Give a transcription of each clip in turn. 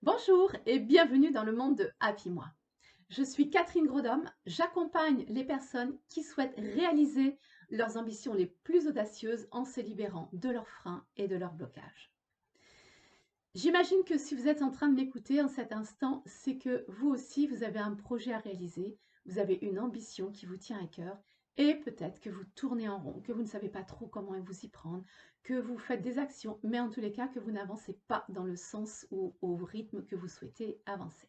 Bonjour et bienvenue dans le monde de Happy Moi. Je suis Catherine Grodhomme, j'accompagne les personnes qui souhaitent réaliser leurs ambitions les plus audacieuses en se libérant de leurs freins et de leurs blocages. J'imagine que si vous êtes en train de m'écouter en cet instant, c'est que vous aussi vous avez un projet à réaliser, vous avez une ambition qui vous tient à cœur et peut-être que vous tournez en rond, que vous ne savez pas trop comment vous y prendre, que vous faites des actions, mais en tous les cas que vous n'avancez pas dans le sens ou au rythme que vous souhaitez avancer.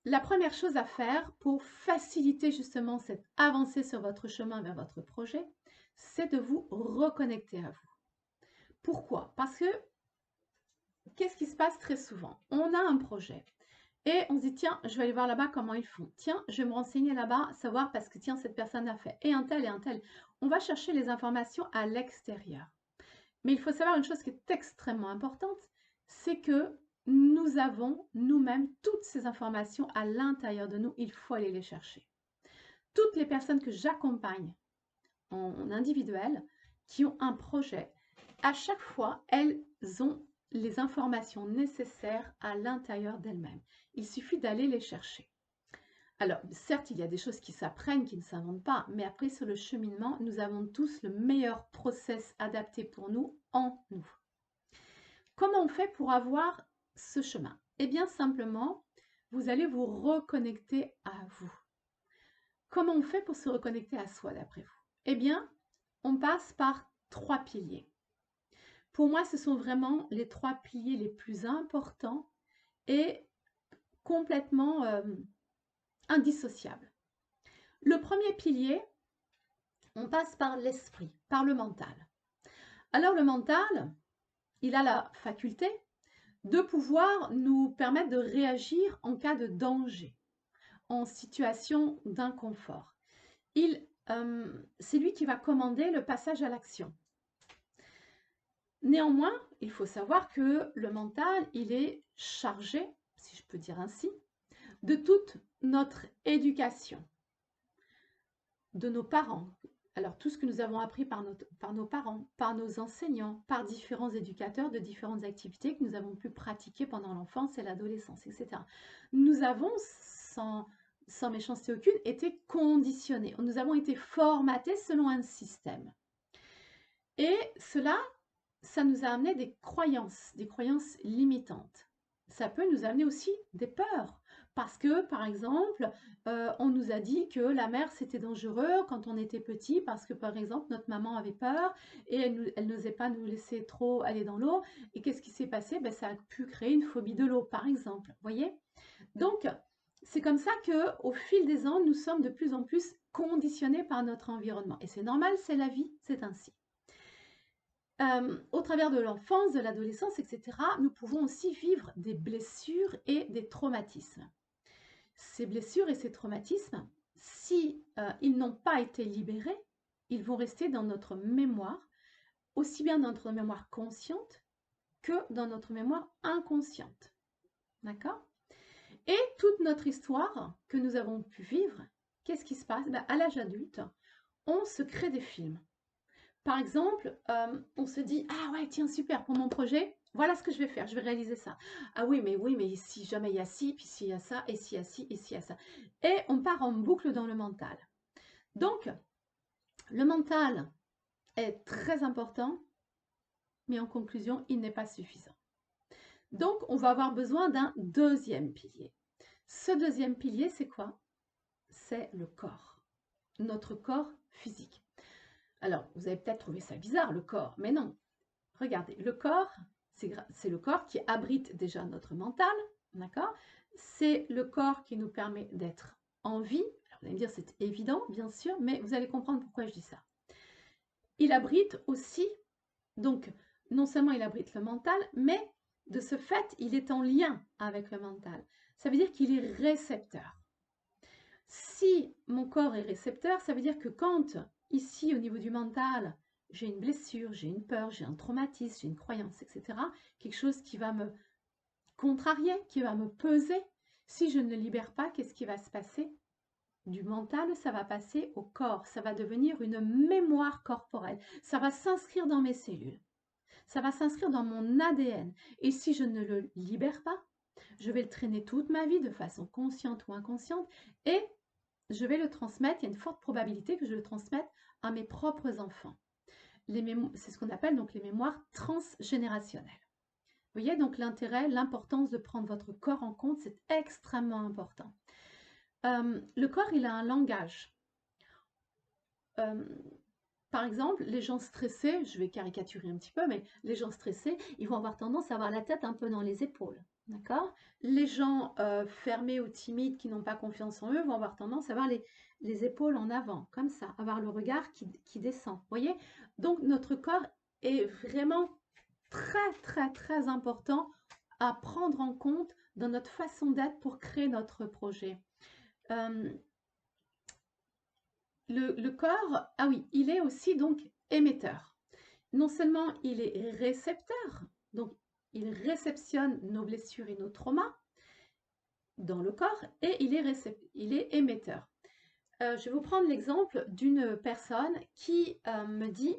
La première chose à faire pour faciliter justement cette avancée sur votre chemin vers votre projet, c'est de vous reconnecter à vous. Pourquoi? Parce que qu'est-ce qui se passe très souvent? On a un projet et on se dit tiens, je vais aller voir là-bas comment ils font. Tiens, je vais me renseigner là-bas, savoir parce que tiens, cette personne a fait. Et un tel et un tel. On va chercher les informations à l'extérieur. Mais il faut savoir une chose qui est extrêmement importante, c'est que nous avons nous-mêmes toutes ces informations à l'intérieur de nous. Il faut aller les chercher. Toutes les personnes que j'accompagne en individuel, qui ont un projet, à chaque fois, elles ont les informations nécessaires à l'intérieur d'elles-mêmes. Il suffit d'aller les chercher. Alors, certes, il y a des choses qui s'apprennent, qui ne s'inventent pas, mais après, sur le cheminement, nous avons tous le meilleur process adapté pour nous en nous. Comment on fait pour avoir ce chemin? Eh bien, simplement, vous allez vous reconnecter à vous. Comment on fait pour se reconnecter à soi, d'après vous? Eh bien, on passe par 3 piliers. Pour moi, ce sont vraiment les 3 piliers les plus importants et complètement indissociables. Le premier pilier, on passe par l'esprit, par le mental. Alors le mental, il a la faculté de pouvoir nous permettre de réagir en cas de danger, en situation d'inconfort. C'est lui qui va commander le passage à l'action. Néanmoins, il faut savoir que le mental, il est chargé, si je peux dire ainsi, de toute notre éducation, de nos parents. Alors, tout ce que nous avons appris par nos parents, par nos enseignants, par différents éducateurs de différentes activités que nous avons pu pratiquer pendant l'enfance et l'adolescence, etc. Nous avons, sans méchanceté aucune, été conditionnés. Nous avons été formatés selon un système. Et cela, ça nous a amené des croyances limitantes. Ça peut nous amener aussi des peurs. Parce que, par exemple, on nous a dit que la mer, c'était dangereux quand on était petit, parce que, par exemple, notre maman avait peur et elle n'osait pas nous laisser trop aller dans l'eau. Et qu'est-ce qui s'est passé? Ben, ça a pu créer une phobie de l'eau, par exemple. Vous voyez? Donc, c'est comme ça qu'au fil des ans, nous sommes de plus en plus conditionnés par notre environnement. Et c'est normal, c'est la vie, c'est ainsi. Au travers de l'enfance, de l'adolescence, etc., nous pouvons aussi vivre des blessures et des traumatismes. Ces blessures et ces traumatismes, si ils n'ont pas été libérés, ils vont rester dans notre mémoire, aussi bien dans notre mémoire consciente que dans notre mémoire inconsciente. D'accord? Et toute notre histoire que nous avons pu vivre, qu'est-ce qui se passe? Ben, à l'âge adulte, on se crée des films. Par exemple, on se dit: «Ah ouais, tiens, super, pour mon projet, voilà ce que je vais faire, je vais réaliser ça. Ah oui, mais si jamais il y a ci, puis s'il y a ça, et s'il y a ci, et s'il y a ça». Et on part en boucle dans le mental. Donc, le mental est très important, mais en conclusion, il n'est pas suffisant. Donc, on va avoir besoin d'un deuxième pilier. Ce deuxième pilier, c'est quoi? C'est le corps, notre corps physique. Alors, vous avez peut-être trouvé ça bizarre, le corps, mais non. Regardez, le corps, c'est le corps qui abrite déjà notre mental, d'accord? C'est le corps qui nous permet d'être en vie. Alors, vous allez me dire, c'est évident, bien sûr, mais vous allez comprendre pourquoi je dis ça. Il abrite aussi, donc, non seulement il abrite le mental, mais de ce fait, il est en lien avec le mental. Ça veut dire qu'il est récepteur. Si mon corps est récepteur, ça veut dire que quand, ici, au niveau du mental, j'ai une blessure, j'ai une peur, j'ai un traumatisme, j'ai une croyance, etc., quelque chose qui va me contrarier, qui va me peser, si je ne le libère pas, qu'est-ce qui va se passer? Du mental, ça va passer au corps, ça va devenir une mémoire corporelle, ça va s'inscrire dans mes cellules. Ça va s'inscrire dans mon ADN. Et si je ne le libère pas, je vais le traîner toute ma vie de façon consciente ou inconsciente et je vais le transmettre. Il y a une forte probabilité que je le transmette à mes propres enfants. C'est ce qu'on appelle donc les mémoires transgénérationnelles. Vous voyez donc l'intérêt, l'importance de prendre votre corps en compte, c'est extrêmement important. Le corps, il a un langage. Par exemple, les gens stressés, je vais caricaturer un petit peu, mais les gens stressés, ils vont avoir tendance à avoir la tête un peu dans les épaules. D'accord? Les gens fermés ou timides qui n'ont pas confiance en eux vont avoir tendance à avoir les épaules en avant, comme ça, avoir le regard qui descend. Vous voyez? Donc, notre corps est vraiment très, très, très important à prendre en compte dans notre façon d'être pour créer notre projet. Le corps, ah oui, il est aussi donc émetteur. Non seulement il est récepteur, donc il réceptionne nos blessures et nos traumas dans le corps, et il est émetteur. Je vais vous prendre l'exemple d'une personne qui me dit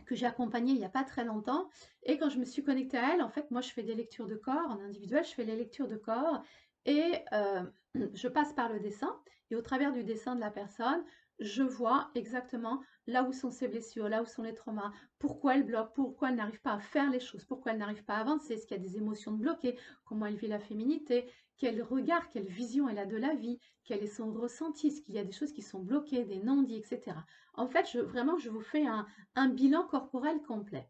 que j'ai accompagnée il n'y a pas très longtemps, et quand je me suis connectée à elle, en fait, moi je fais des lectures de corps, en individuel, je fais les lectures de corps, et je passe par le dessin, et au travers du dessin de la personne, je vois exactement là où sont ses blessures, là où sont les traumas, pourquoi elle bloque, pourquoi elle n'arrive pas à faire les choses, pourquoi elle n'arrive pas à avancer, est-ce qu'il y a des émotions de bloquées, comment elle vit la féminité, quel regard, quelle vision elle a de la vie, quel est son ressenti, est-ce qu'il y a des choses qui sont bloquées, des non-dits, etc. En fait, vraiment, je vous fais un bilan corporel complet.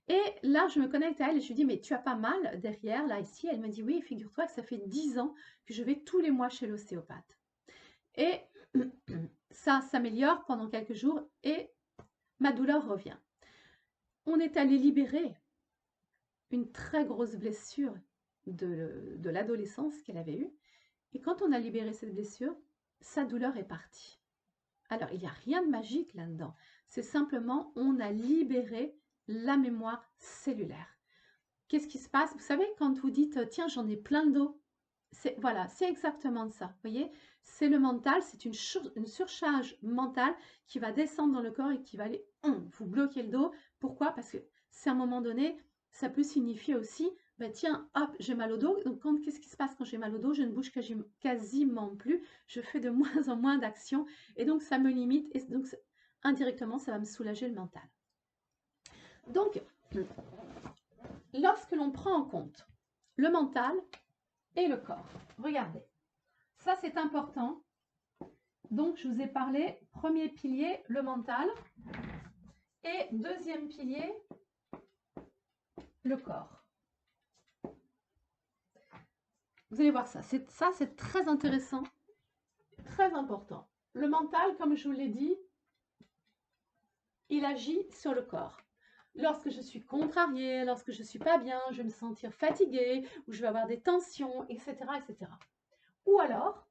Et là, je me connecte à elle et je lui dis, mais tu as pas mal derrière, là, ici? Elle me dit, oui, figure-toi que ça fait 10 ans que je vais tous les mois chez l'ostéopathe. Et ça s'améliore pendant quelques jours et ma douleur revient. On est allé libérer une très grosse blessure de l'adolescence qu'elle avait eue. Et quand on a libéré cette blessure, sa douleur est partie. Alors, il n'y a rien de magique là-dedans. C'est simplement, on a libéré la mémoire cellulaire. Qu'est-ce qui se passe? Vous savez, quand vous dites, tiens, j'en ai plein le dos, voilà, c'est exactement ça. Vous voyez, c'est le mental, c'est une surcharge mentale qui va descendre dans le corps et qui va aller vous bloquer le dos. Pourquoi? Parce que c'est à un moment donné, ça peut signifier aussi, ben tiens, hop, j'ai mal au dos. Donc, qu'est-ce qui se passe quand j'ai mal au dos? Je ne bouge quasiment plus. Je fais de moins en moins d'actions. Et donc, ça me limite. Et donc, indirectement, ça va me soulager le mental. Donc, lorsque l'on prend en compte le mental et le corps, regardez, ça c'est important. Donc, je vous ai parlé, premier pilier, le mental, et deuxième pilier, le corps. Vous allez voir ça, c'est très intéressant, très important. Le mental, comme je vous l'ai dit, il agit sur le corps. Lorsque je suis contrariée, lorsque je ne suis pas bien, je vais me sentir fatiguée, ou je vais avoir des tensions, etc., etc. Ou alors,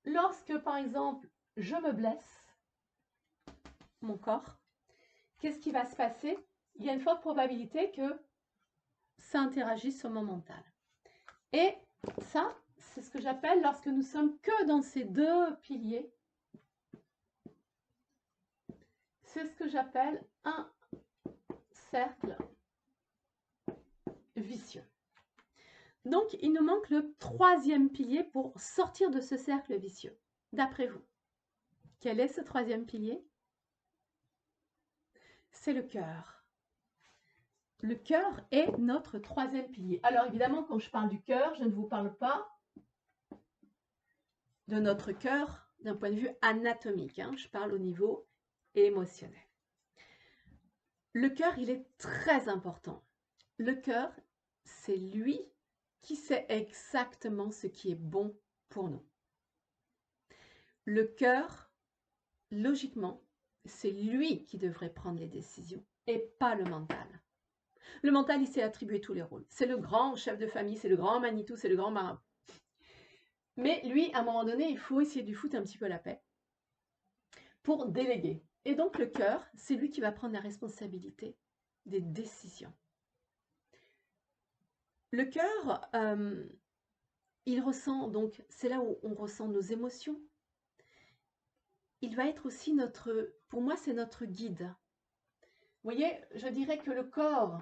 lorsque, par exemple, je me blesse, mon corps, qu'est-ce qui va se passer? Il y a une forte probabilité que ça interagisse sur mon mental. Et ça, c'est ce que j'appelle, lorsque nous sommes que dans ces deux piliers, c'est ce que j'appelle un cercle vicieux. Donc, il nous manque le troisième pilier pour sortir de ce cercle vicieux. D'après vous, quel est ce troisième pilier? C'est le cœur. Le cœur est notre troisième pilier. Alors évidemment, quand je parle du cœur, je ne vous parle pas de notre cœur d'un point de vue anatomique. Je parle au niveau émotionnel. Le cœur, il est très important. Le cœur, c'est lui qui sait exactement ce qui est bon pour nous. Le cœur, logiquement, c'est lui qui devrait prendre les décisions et pas le mental. Le mental, il sait attribuer tous les rôles. C'est le grand chef de famille, c'est le grand Manitou, c'est le grand marabout. Mais lui, à un moment donné, il faut essayer de lui foutre un petit peu la paix pour déléguer. Et donc, le cœur, c'est lui qui va prendre la responsabilité des décisions. Le cœur, il ressent, donc, c'est là où on ressent nos émotions. Il va être aussi pour moi, c'est notre guide. voyez, je dirais que le corps,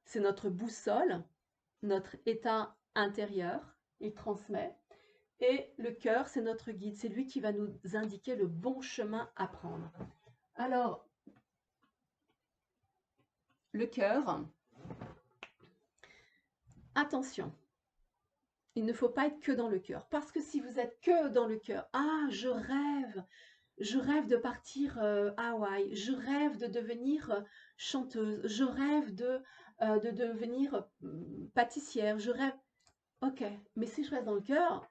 c'est notre boussole, notre état intérieur, il transmet. Et le cœur, c'est notre guide, c'est lui qui va nous indiquer le bon chemin à prendre. Alors, le cœur, attention, il ne faut pas être que dans le cœur. Parce que si vous êtes que dans le cœur, ah, je rêve de partir à Hawaï, je rêve de devenir chanteuse, je rêve de devenir pâtissière, je rêve. Ok, mais si je reste dans le cœur,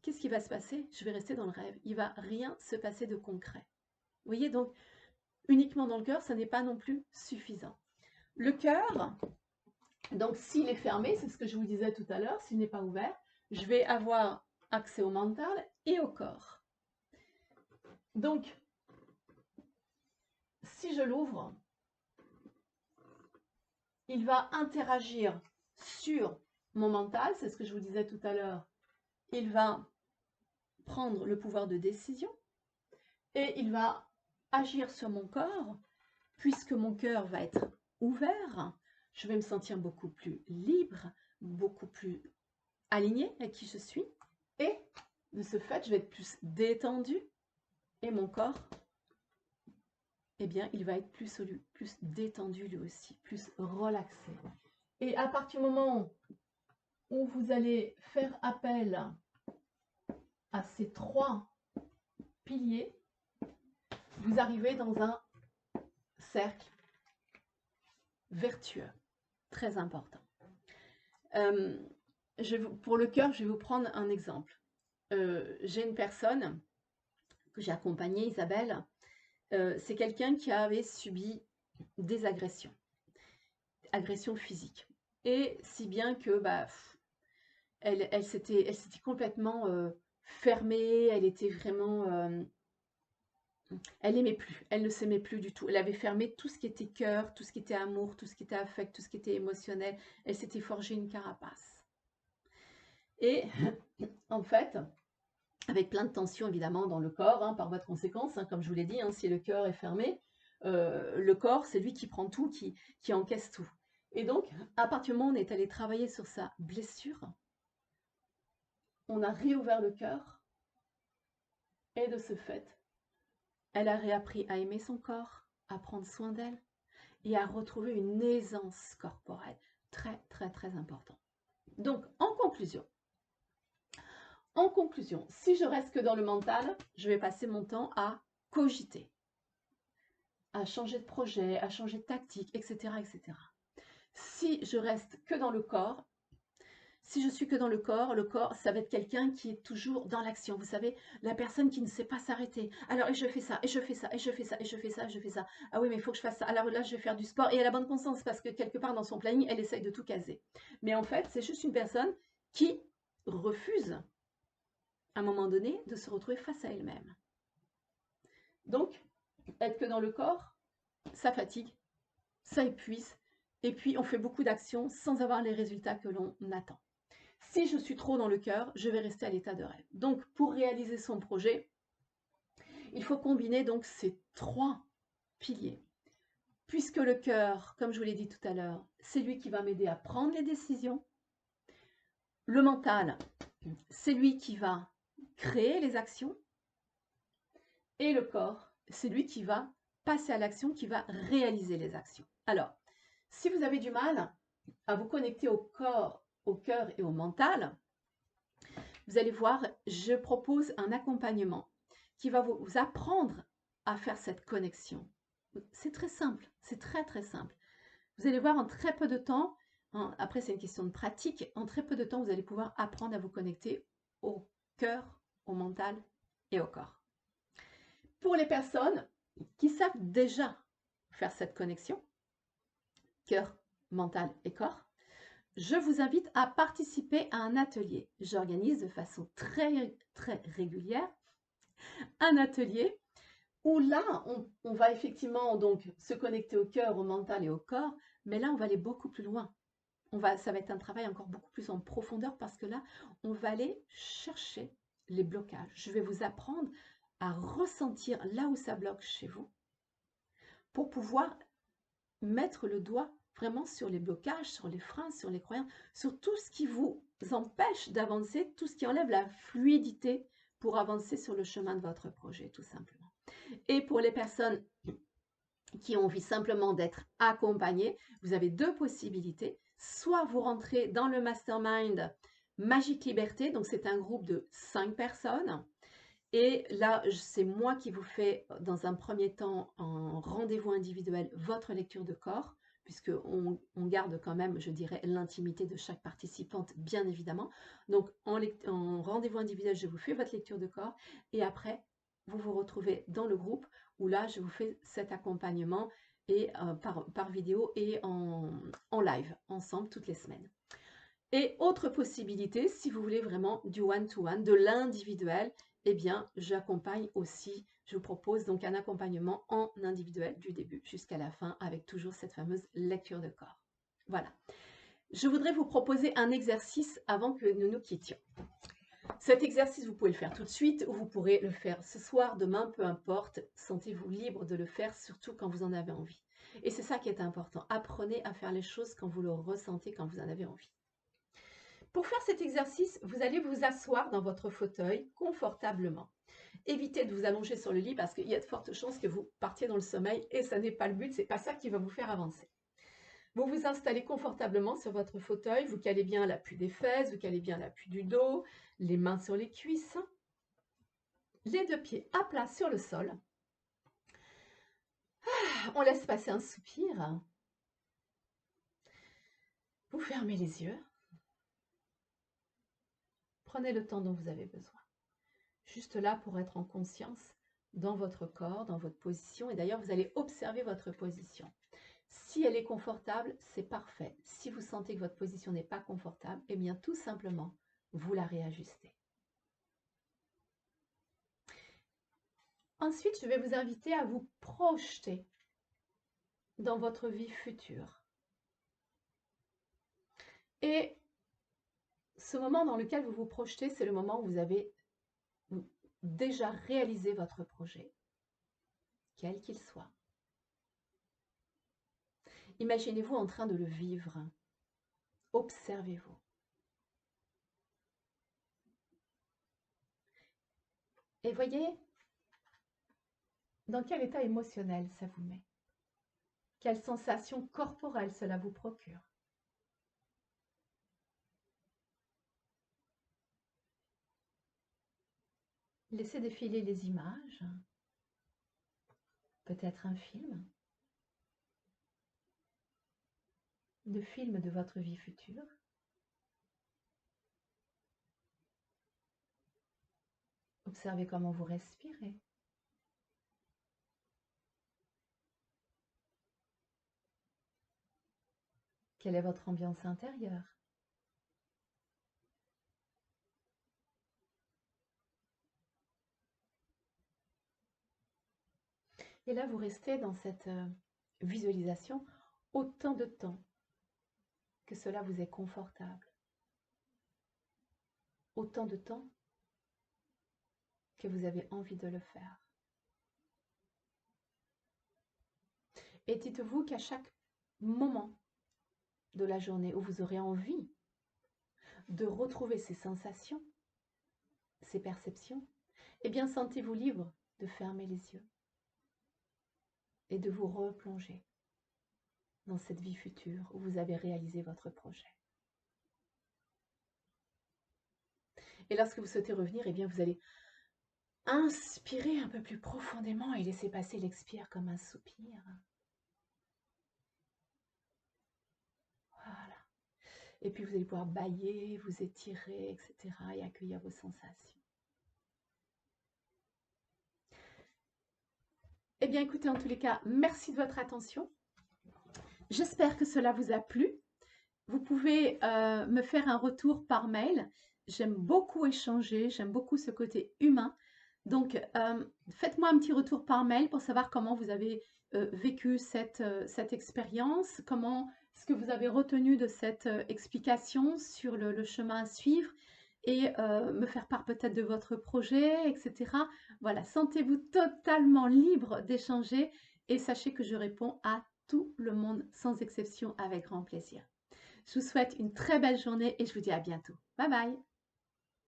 qu'est-ce qui va se passer? Je vais rester dans le rêve. Il ne va rien se passer de concret. Vous voyez, donc, uniquement dans le cœur, ça n'est pas non plus suffisant. Le cœur, donc s'il est fermé, c'est ce que je vous disais tout à l'heure, s'il n'est pas ouvert, je vais avoir accès au mental et au corps. Donc, si je l'ouvre, il va interagir sur mon mental, c'est ce que je vous disais tout à l'heure. Il va prendre le pouvoir de décision et il va agir sur mon corps, puisque mon cœur va être ouvert, je vais me sentir beaucoup plus libre, beaucoup plus alignée avec qui je suis, et de ce fait, je vais être plus détendue, et mon corps, eh bien, il va être plus détendu lui aussi, plus relaxé. Et à partir du moment où vous allez faire appel à ces trois piliers, vous arrivez dans un cercle vertueux, très important. Pour le cœur, je vais vous prendre un exemple. J'ai une personne que j'ai accompagnée, Isabelle. C'est quelqu'un qui avait subi des agressions physiques. Et si bien que elle s'était complètement fermée, elle était vraiment... elle n'aimait plus, elle ne s'aimait plus du tout. Elle avait fermé tout ce qui était cœur, tout ce qui était amour, tout ce qui était affect, tout ce qui était émotionnel. Elle s'était forgée une carapace. Et en fait, avec plein de tensions évidemment dans le corps, hein, par voie de conséquence, hein, comme je vous l'ai dit, hein, si le cœur est fermé, le corps, c'est lui qui prend tout, qui encaisse tout. Et donc, à partir du moment où on est allé travailler sur sa blessure, on a réouvert le cœur, et de ce fait, elle a réappris à aimer son corps, à prendre soin d'elle, et à retrouver une aisance corporelle. Très, très, très important. Donc, en conclusion, si je reste que dans le mental, je vais passer mon temps à cogiter, à changer de projet, à changer de tactique, etc., etc. Si je reste que dans le corps, si je suis que dans le corps, ça va être quelqu'un qui est toujours dans l'action. Vous savez, la personne qui ne sait pas s'arrêter. Alors, et je fais ça, et je fais ça, et je fais ça, et je fais ça, et je fais ça. Ah oui, mais il faut que je fasse ça. Alors là, je vais faire du sport. Et elle a bonne conscience parce que quelque part dans son planning, elle essaye de tout caser. Mais en fait, c'est juste une personne qui refuse, à un moment donné, de se retrouver face à elle-même. Donc, être que dans le corps, ça fatigue, ça épuise, et puis on fait beaucoup d'actions sans avoir les résultats que l'on attend. Si je suis trop dans le cœur, je vais rester à l'état de rêve. Donc, pour réaliser son projet, il faut combiner donc ces trois piliers. Puisque le cœur, comme je vous l'ai dit tout à l'heure, c'est lui qui va m'aider à prendre les décisions. Le mental, c'est lui qui va créer les actions. Et le corps, c'est lui qui va passer à l'action, qui va réaliser les actions. Alors, si vous avez du mal à vous connecter au corps, au cœur et au mental, vous allez voir, je propose un accompagnement qui va vous apprendre à faire cette connexion. C'est très simple, c'est très très simple. Vous allez voir en très peu de temps, hein, après c'est une question de pratique, en très peu de temps vous allez pouvoir apprendre à vous connecter au cœur, au mental et au corps. Pour les personnes qui savent déjà faire cette connexion, cœur, mental et corps, je vous invite à participer à un atelier. J'organise de façon très, très régulière un atelier où là, on va effectivement donc se connecter au cœur, au mental et au corps, mais là, on va aller beaucoup plus loin. Ça va être un travail encore beaucoup plus en profondeur parce que là, on va aller chercher les blocages. Je vais vous apprendre à ressentir là où ça bloque chez vous pour pouvoir mettre le doigt vraiment sur les blocages, sur les freins, sur les croyances, sur tout ce qui vous empêche d'avancer, tout ce qui enlève la fluidité pour avancer sur le chemin de votre projet, tout simplement. Et pour les personnes qui ont envie simplement d'être accompagnées, vous avez deux possibilités. Soit vous rentrez dans le mastermind Magique Liberté, donc c'est un groupe de 5 personnes. Et là, c'est moi qui vous fais dans un premier temps en rendez-vous individuel votre lecture de corps, puisqu'on garde quand même, je dirais, l'intimité de chaque participante, bien évidemment. Donc, en rendez-vous individuel, je vous fais votre lecture de corps et après, vous vous retrouvez dans le groupe où là, je vous fais cet accompagnement et, par vidéo et en live, ensemble, toutes les semaines. Et autre possibilité, si vous voulez vraiment du one-to-one, de l'individuel, eh bien, j'accompagne aussi, je vous propose donc un accompagnement en individuel du début jusqu'à la fin avec toujours cette fameuse lecture de corps. Voilà. Je voudrais vous proposer un exercice avant que nous nous quittions. Cet exercice, vous pouvez le faire tout de suite ou vous pourrez le faire ce soir, demain, peu importe. Sentez-vous libre de le faire, surtout quand vous en avez envie. Et c'est ça qui est important. Apprenez à faire les choses quand vous le ressentez, quand vous en avez envie. Pour faire cet exercice, vous allez vous asseoir dans votre fauteuil confortablement. Évitez de vous allonger sur le lit parce qu'il y a de fortes chances que vous partiez dans le sommeil et ça n'est pas le but, c'est pas ça qui va vous faire avancer. Vous vous installez confortablement sur votre fauteuil, vous calez bien l'appui des fesses, vous calez bien l'appui du dos, les mains sur les cuisses, les deux pieds à plat sur le sol. On laisse passer un soupir. Vous fermez les yeux. Prenez le temps dont vous avez besoin. Juste là pour être en conscience dans votre corps, dans votre position. Et d'ailleurs, vous allez observer votre position. Si elle est confortable, c'est parfait. Si vous sentez que votre position n'est pas confortable, eh bien tout simplement, vous la réajustez. Ensuite, je vais vous inviter à vous projeter dans votre vie future. Et ce moment dans lequel vous vous projetez, c'est le moment où vous avez déjà réalisé votre projet, quel qu'il soit. Imaginez-vous en train de le vivre. Observez-vous. Et voyez dans quel état émotionnel ça vous met. Quelle sensation corporelle cela vous procure. Laissez défiler les images, peut-être un film, de film de votre vie future. Observez comment vous respirez. Quelle est votre ambiance intérieure? Et là, vous restez dans cette visualisation autant de temps que cela vous est confortable. Autant de temps que vous avez envie de le faire. Et dites-vous qu'à chaque moment de la journée où vous aurez envie de retrouver ces sensations, ces perceptions, eh bien sentez-vous libre de fermer les yeux et de vous replonger dans cette vie future où vous avez réalisé votre projet. Et lorsque vous souhaitez revenir, eh bien vous allez inspirer un peu plus profondément et laisser passer l'expire comme un soupir. Voilà. Et puis vous allez pouvoir bâiller, vous étirer, etc. et accueillir vos sensations. Eh bien écoutez, en tous les cas, merci de votre attention. J'espère que cela vous a plu. Vous pouvez me faire un retour par mail. J'aime beaucoup échanger, j'aime beaucoup ce côté humain. Donc, faites-moi un petit retour par mail pour savoir comment vous avez vécu cette expérience, comment ce que vous avez retenu de cette explication sur le chemin à suivre et me faire part peut-être de votre projet, etc. Voilà, sentez-vous totalement libre d'échanger et sachez que je réponds à tout le monde sans exception avec grand plaisir. Je vous souhaite une très belle journée et je vous dis à bientôt. Bye bye!